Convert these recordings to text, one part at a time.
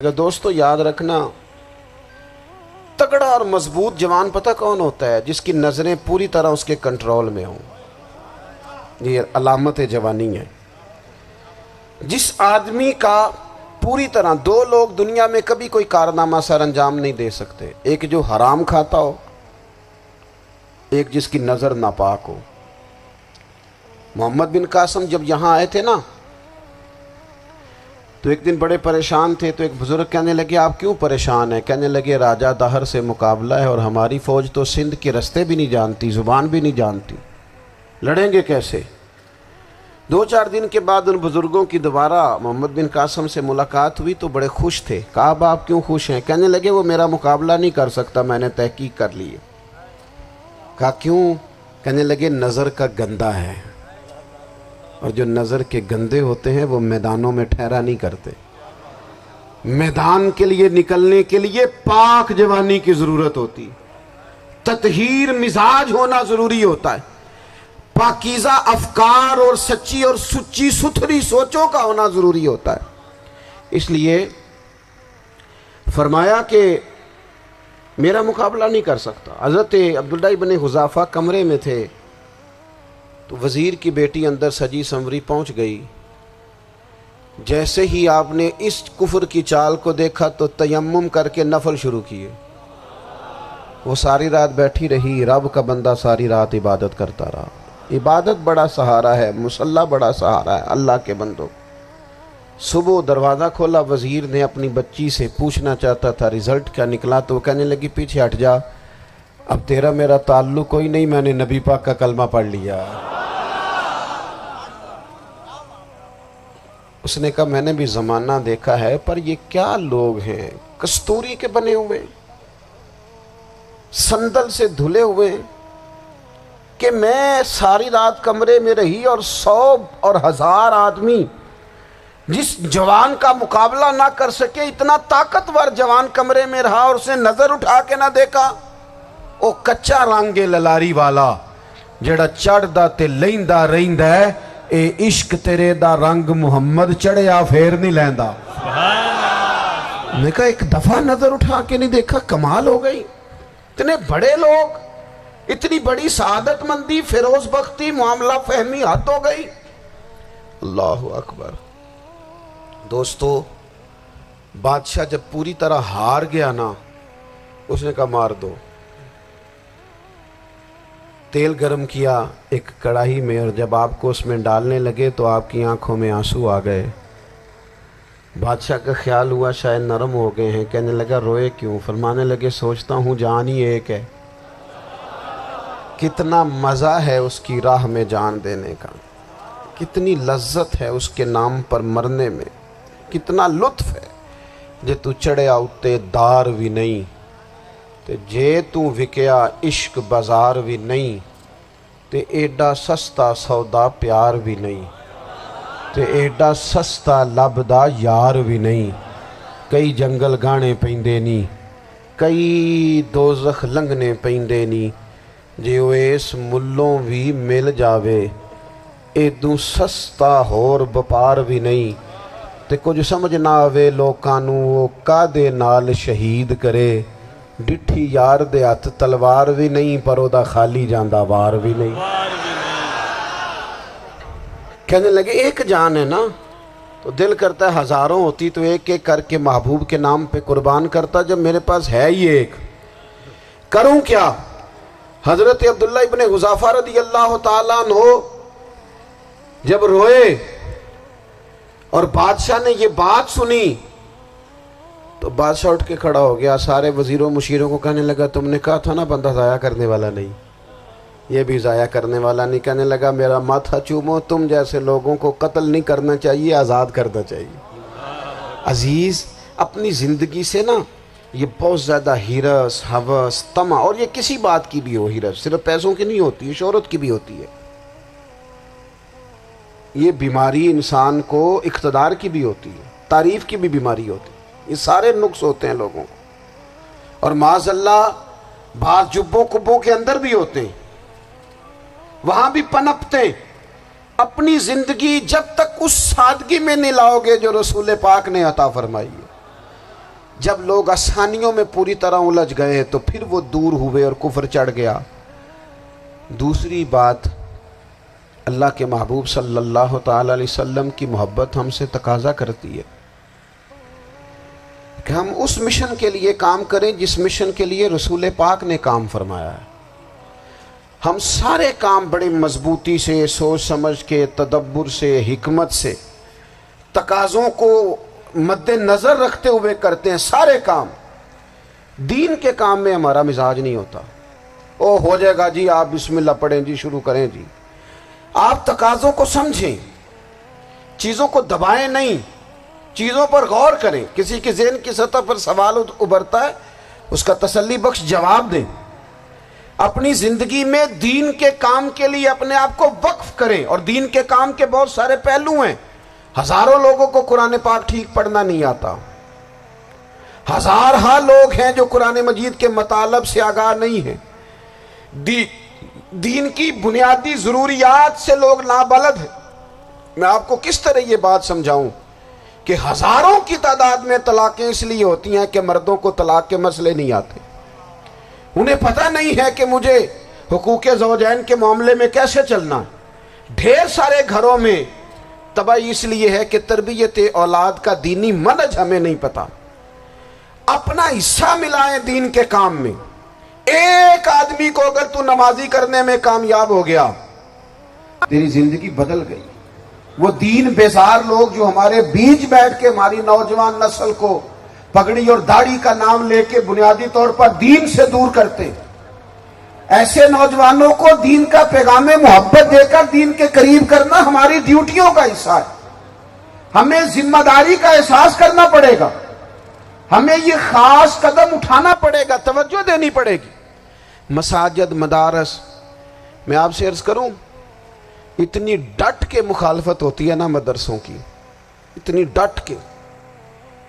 دوستو یاد رکھنا، تگڑا اور مضبوط جوان پتہ کون ہوتا ہے؟ جس کی نظریں پوری طرح اس کے کنٹرول میں ہوں۔ یہ علامت جوانی ہے۔ جس آدمی کا پوری طرح، دو لوگ دنیا میں کبھی کوئی کارنامہ سر انجام نہیں دے سکتے، ایک جو حرام کھاتا ہو، ایک جس کی نظر ناپاک ہو۔ محمد بن قاسم جب یہاں آئے تھے نا، تو ایک دن بڑے پریشان تھے، تو ایک بزرگ کہنے لگے آپ کیوں پریشان ہیں؟ کہنے لگے راجہ دہر سے مقابلہ ہے اور ہماری فوج تو سندھ کے رستے بھی نہیں جانتی، زبان بھی نہیں جانتی، لڑیں گے کیسے؟ 2-4 دن کے بعد ان بزرگوں کی دوبارہ محمد بن قاسم سے ملاقات ہوئی تو بڑے خوش تھے۔ کہا اب آپ کیوں خوش ہیں؟ کہنے لگے وہ میرا مقابلہ نہیں کر سکتا، میں نے تحقیق کر لی ہے۔ کہا کیوں؟ کہنے لگے نظر کا گندہ ہے، اور جو نظر کے گندے ہوتے ہیں وہ میدانوں میں ٹھہرا نہیں کرتے۔ میدان کے لیے نکلنے کے لیے پاک جوانی کی ضرورت ہوتی، تطہیر مزاج ہونا ضروری ہوتا ہے، پاکیزہ افکار اور سچی اور سچی ستھری سوچوں کا ہونا ضروری ہوتا ہے۔ اس لیے فرمایا کہ میرا مقابلہ نہیں کر سکتا۔ حضرت عبداللہ ابن حذافہ کمرے میں تھے، تو وزیر کی بیٹی اندر سجی سنوری پہنچ گئی۔ جیسے ہی آپ نے اس کفر کی چال کو دیکھا تو تیمم کر کے نفل شروع کیے۔ وہ ساری رات بیٹھی رہی، رب کا بندہ ساری رات عبادت کرتا رہا۔ عبادت بڑا سہارا ہے، مصلی بڑا سہارا ہے اللہ کے بندوں۔ صبح دروازہ کھولا، وزیر نے اپنی بچی سے پوچھنا چاہتا تھا رزلٹ کیا نکلا، تو وہ کہنے لگی پیچھے ہٹ جا، اب تیرا میرا تعلق کوئی نہیں، میں نے نبی پاک کا کلمہ پڑھ لیا۔ اس نے کہا میں نے بھی زمانہ دیکھا ہے، پر یہ کیا لوگ ہیں، کستوری کے بنے ہوئے، سندل سے دھلے ہوئے، کہ میں ساری رات کمرے میں رہی اور 100 اور 1000 آدمی جس جوان کا مقابلہ نہ کر سکے، اتنا طاقتور جوان کمرے میں رہا اور اسے نظر اٹھا کے نہ دیکھا۔ او کچا رنگ للاری والا جڑا چڑھدا تے لیندا رہندا ہے، اے عشق تیرے دا رنگ محمد چڑھیا پھر نہیں لیندا۔ میں کہا ایک دفعہ نظر اٹھا کے نہیں دیکھا، کمال ہو گئی۔ اتنے بڑے لوگ، اتنی بڑی سعادت مندی، فیروز بختی، معاملہ فہمی حد ہو گئی۔ اللہ اکبر۔ دوستو بادشاہ جب پوری طرح ہار گیا نا، اس نے کہا مار دو۔ تیل گرم کیا ایک کڑاہی میں، اور جب آپ کو اس میں ڈالنے لگے تو آپ کی آنکھوں میں آنسو آ گئے۔ بادشاہ کا خیال ہوا شاید نرم ہو گئے ہیں، کہنے لگا روئے کیوں؟ فرمانے لگے سوچتا ہوں جان ہی ایک ہے، کتنا مزہ ہے اس کی راہ میں جان دینے کا، کتنی لذت ہے اس کے نام پر مرنے میں، کتنا لطف ہے۔ جے تو چڑھیا اتے دار بھی نہیں، تے جے تو وکیا عشق بازار بھی نہیں، تے ایڈا سستا سودا پیار بھی نہیں، تے ایڈا سستا لبدا یار بھی نہیں۔ کئی جنگل گانے پیندے نہیں، کئی دوزخ لنگنے پیندے نہیں، جے وہ اس ملوں بھی مل جاوے، ایدوں سستا ہور بپار بھی نہیں۔ تے کچھ سمجھ نہ آوے لوکاں نوں وہ کادے نال شہید کرے، ڈٹھی یار دے ہاتھ تلوار بھی نہیں، پر او دا خالی جاندہ وار بھی نہیں۔ کہنے لگے ایک جان ہے نا، تو دل کرتا ہے ہزاروں ہوتی تو ایک ایک کر کے محبوب کے نام پہ قربان کرتا، جب میرے پاس ہے ہی ایک، کروں کیا؟ حضرت عبداللہ ابن حذافہ رضی اللہ تعالیٰ عنہ جب روئے اور بادشاہ نے یہ بات سنی، تو بادشاہ اٹھ کے کھڑا ہو گیا، سارے وزیروں مشیروں کو کہنے لگا تم نے کہا تھا نا بندہ ضائع کرنے والا نہیں، یہ بھی ضائع کرنے والا نہیں۔ کہنے لگا میرا ماتھا چومو، تم جیسے لوگوں کو قتل نہیں کرنا چاہیے، آزاد کرنا چاہیے۔ عزیز اپنی زندگی سے نا یہ بہت زیادہ ہرس، ہوس، طمع، اور یہ کسی بات کی بھی ہو، ہرس صرف پیسوں کی نہیں ہوتی ہے، شہرت کی بھی ہوتی ہے، یہ بیماری انسان کو اقتدار کی بھی ہوتی ہے، تعریف کی بھی بیماری ہوتی ہے، یہ سارے نقص ہوتے ہیں لوگوں کو، اور معاذ اللہ بعض جبوں کبوں کے اندر بھی ہوتے ہیں، وہاں بھی پنپتے ہیں۔ اپنی زندگی جب تک اس سادگی میں نہیں لاؤ گے جو رسول پاک نے عطا فرمائی ہے، جب لوگ آسانیوں میں پوری طرح الجھ گئے تو پھر وہ دور ہوئے اور کفر چڑھ گیا۔ دوسری بات، اللہ کے محبوب صلی اللہ تعالی علیہ وسلم کی محبت ہم سے تقاضا کرتی ہے کہ ہم اس مشن کے لیے کام کریں جس مشن کے لیے رسول پاک نے کام فرمایا ہے۔ ہم سارے کام بڑے مضبوطی سے، سوچ سمجھ کے، تدبر سے، حکمت سے، تقاضوں کو مد نظر رکھتے ہوئے کرتے ہیں سارے کام۔ دین کے کام میں ہمارا مزاج نہیں ہوتا، او ہو جائے گا جی، آپ بسم اللہ پڑھیں جی، شروع کریں جی۔ آپ تقاضوں کو سمجھیں، چیزوں کو دبائیں نہیں، چیزوں پر غور کریں۔ کسی کے ذہن کی سطح پر سوال ابھرتا ہے، اس کا تسلی بخش جواب دیں۔ اپنی زندگی میں دین کے کام کے لیے اپنے آپ کو وقف کریں، اور دین کے کام کے بہت سارے پہلو ہیں۔ ہزاروں لوگوں کو قرآن پاک ٹھیک پڑھنا نہیں آتا، ہزارہا لوگ ہیں جو قرآن مجید کے مطالب سے آگاہ نہیں ہیں، دین کی بنیادی ضروریات سے لوگ نابلد ہیں۔ میں آپ کو کس طرح یہ بات سمجھاؤں کہ ہزاروں کی تعداد میں طلاقیں اس لیے ہوتی ہیں کہ مردوں کو طلاق کے مسئلے نہیں آتے، انہیں پتہ نہیں ہے کہ مجھے حقوق زوجین کے معاملے میں کیسے چلنا۔ ڈھیر سارے گھروں میں تباہی اس لیے ہے کہ تربیت اولاد کا دینی منہج ہمیں نہیں پتا۔ اپنا حصہ ملائیں دین کے کام میں۔ ایک آدمی کو اگر تو نمازی کرنے میں کامیاب ہو گیا، تیری زندگی بدل گئی۔ وہ دین بیزار لوگ جو ہمارے بیچ بیٹھ کے ہماری نوجوان نسل کو پگڑی اور داڑھی کا نام لے کے بنیادی طور پر دین سے دور کرتے، ایسے نوجوانوں کو دین کا پیغام محبت دے کر دین کے قریب کرنا ہماری ڈیوٹیوں کا حصہ ہے۔ ہمیں ذمہ داری کا احساس کرنا پڑے گا، ہمیں یہ خاص قدم اٹھانا پڑے گا، توجہ دینی پڑے گی۔ مساجد، مدارس، میں آپ سے عرض کروں، اتنی ڈٹ کے مخالفت ہوتی ہے نا مدرسوں کی، اتنی ڈٹ کے۔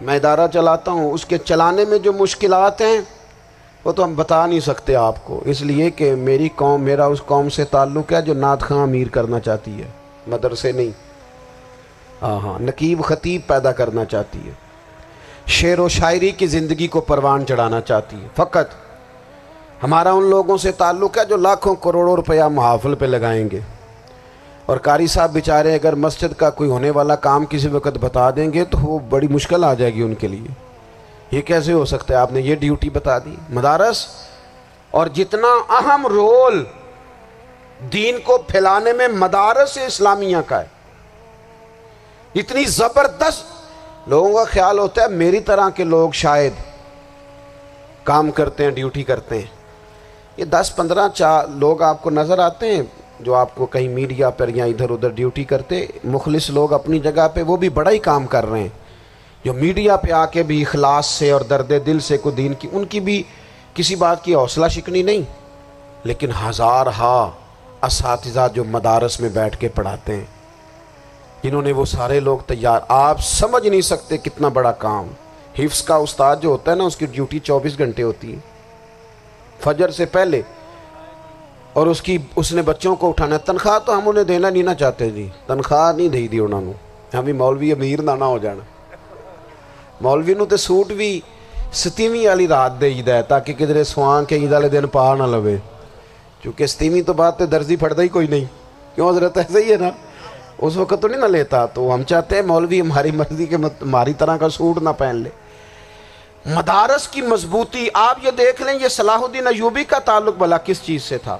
میں ادارہ چلاتا ہوں، اس کے چلانے میں جو مشکلات ہیں وہ تو ہم بتا نہیں سکتے آپ کو، اس لیے کہ میری قوم، میرا اس قوم سے تعلق ہے جو نعت خواں امیر کرنا چاہتی ہے، مدرسے نہیں۔ ہاں، نقیب خطیب پیدا کرنا چاہتی ہے، شعر و شاعری کی زندگی کو پروان چڑھانا چاہتی ہے۔ فقط ہمارا ان لوگوں سے تعلق ہے جو لاکھوں کروڑوں روپیہ محافل پہ لگائیں گے، اور قاری صاحب بیچارے اگر مسجد کا کوئی ہونے والا کام کسی وقت بتا دیں گے تو وہ بڑی مشکل آ جائے گی ان کے لیے۔ یہ کیسے ہو سکتا ہے، آپ نے یہ ڈیوٹی بتا دی۔ مدارس، اور جتنا اہم رول دین کو پھیلانے میں مدارس اسلامیہ کا ہے، اتنی زبردست، لوگوں کا خیال ہوتا ہے میری طرح کے لوگ شاید کام کرتے ہیں، ڈیوٹی کرتے ہیں۔ یہ 10-15 لوگ آپ کو نظر آتے ہیں جو آپ کو کہیں میڈیا پر یا ادھر ادھر ڈیوٹی کرتے، مخلص لوگ اپنی جگہ پہ، وہ بھی بڑا ہی کام کر رہے ہیں، جو میڈیا پہ آ کے بھی اخلاص سے اور درد دل سے کو دین کی، ان کی بھی کسی بات کی حوصلہ شکنی نہیں۔ لیکن ہزارہا اساتذہ جو مدارس میں بیٹھ کے پڑھاتے ہیں، جنہوں نے وہ سارے لوگ تیار، آپ سمجھ نہیں سکتے کتنا بڑا کام۔ حفظ کا استاد جو ہوتا ہے نا، اس کی ڈیوٹی 24 گھنٹے ہوتی ہے، فجر سے پہلے، اور اس نے بچوں کو اٹھانا۔ تنخواہ تو ہم انہیں دینا نہیں نہ چاہتے جی، تنخواہ نہیں دے دی انہوں نے، ہمیں مولوی امیر نہ ہو جانا۔ مولوی نو تے سوٹ بھی 27ویں والی رات دے ہے تاکہ کدھر سوان کے عید والے دن پا نہ لوے، چونکہ 27ویں تو بعد تے درزی پھڑتا ہی کوئی نہیں، کیوں حضرت؟ ایسے ہی ہے نا، اس وقت تو نہیں نہ لیتا۔ تو ہم چاہتے ہیں مولوی ہماری مرضی کے ہماری طرح کا سوٹ نہ پہن لے۔ مدارس کی مضبوطی، آپ یہ دیکھ لیں، یہ صلاح الدین ایوبی کا تعلق بھلا کس چیز سے تھا؟